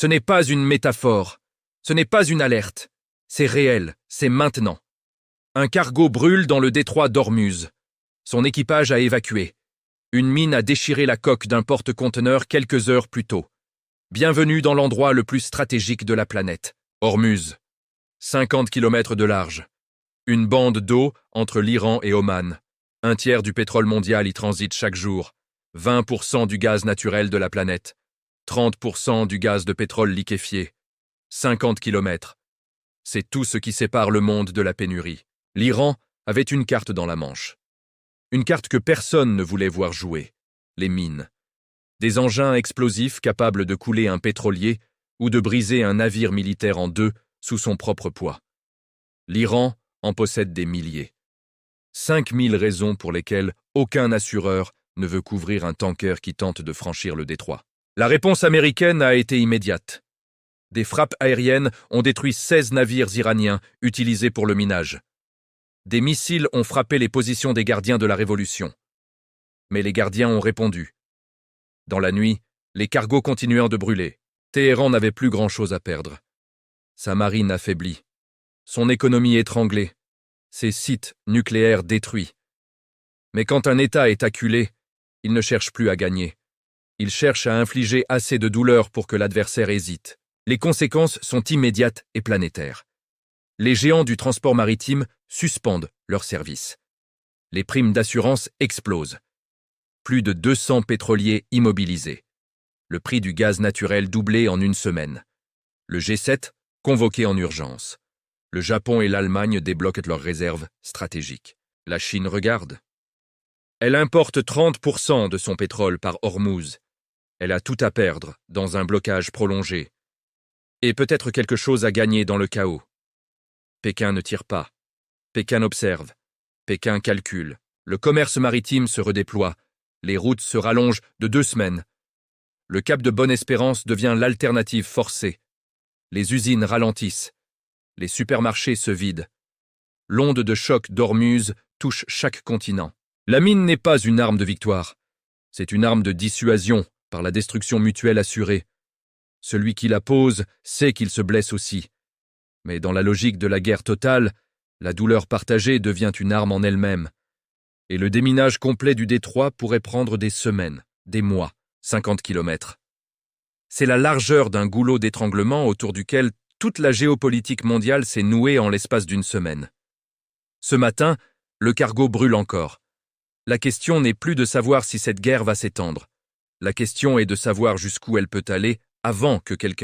Ce n'est pas une métaphore. Ce n'est pas une alerte. C'est réel. C'est maintenant. Un cargo brûle dans le détroit d'Ormuz. Son équipage a évacué. Une mine a déchiré la coque d'un porte-conteneur quelques heures plus tôt. Bienvenue dans l'endroit le plus stratégique de la planète. Ormuz. 50 km de large. Une bande d'eau entre l'Iran et Oman. Un tiers du pétrole mondial y transite chaque jour. 20% du gaz naturel de la planète. 30% du gaz de pétrole liquéfié. 50 km. C'est tout ce qui sépare le monde de la pénurie. L'Iran avait une carte dans la Manche. Une carte que personne ne voulait voir jouer. Les mines. Des engins explosifs capables de couler un pétrolier ou de briser un navire militaire en deux sous son propre poids. L'Iran en possède des milliers. 5000 raisons pour lesquelles aucun assureur ne veut couvrir un tanker qui tente de franchir le détroit. La réponse américaine a été immédiate. Des frappes aériennes ont détruit 16 navires iraniens utilisés pour le minage. Des missiles ont frappé les positions des gardiens de la Révolution. Mais les gardiens ont répondu. Dans la nuit, les cargos continuèrent de brûler. Téhéran n'avait plus grand-chose à perdre. Sa marine affaiblie. Son économie étranglée. Ses sites nucléaires détruits. Mais quand un État est acculé, il ne cherche plus à gagner. Il cherche à infliger assez de douleur pour que l'adversaire hésite. Les conséquences sont immédiates et planétaires. Les géants du transport maritime suspendent leurs services. Les primes d'assurance explosent. Plus de 200 pétroliers immobilisés. Le prix du gaz naturel doublé en une semaine. Le G7 convoqué en urgence. Le Japon et l'Allemagne débloquent leurs réserves stratégiques. La Chine regarde. Elle importe 30% de son pétrole par Ormuz. Elle a tout à perdre dans un blocage prolongé. Et peut-être quelque chose à gagner dans le chaos. Pékin ne tire pas. Pékin observe. Pékin calcule. Le commerce maritime se redéploie. Les routes se rallongent de 2 semaines. Le cap de Bonne-Espérance devient l'alternative forcée. Les usines ralentissent. Les supermarchés se vident. L'onde de choc d'Ormuz touche chaque continent. La mine n'est pas une arme de victoire. C'est une arme de dissuasion par la destruction mutuelle assurée. Celui qui la pose sait qu'il se blesse aussi. Mais dans la logique de la guerre totale, la douleur partagée devient une arme en elle-même. Et le déminage complet du détroit pourrait prendre des semaines, des mois, 50 km. C'est la largeur d'un goulot d'étranglement autour duquel toute la géopolitique mondiale s'est nouée en l'espace d'une semaine. Ce matin, le cargo brûle encore. La question n'est plus de savoir si cette guerre va s'étendre. La question est de savoir jusqu'où elle peut aller avant que quelqu'un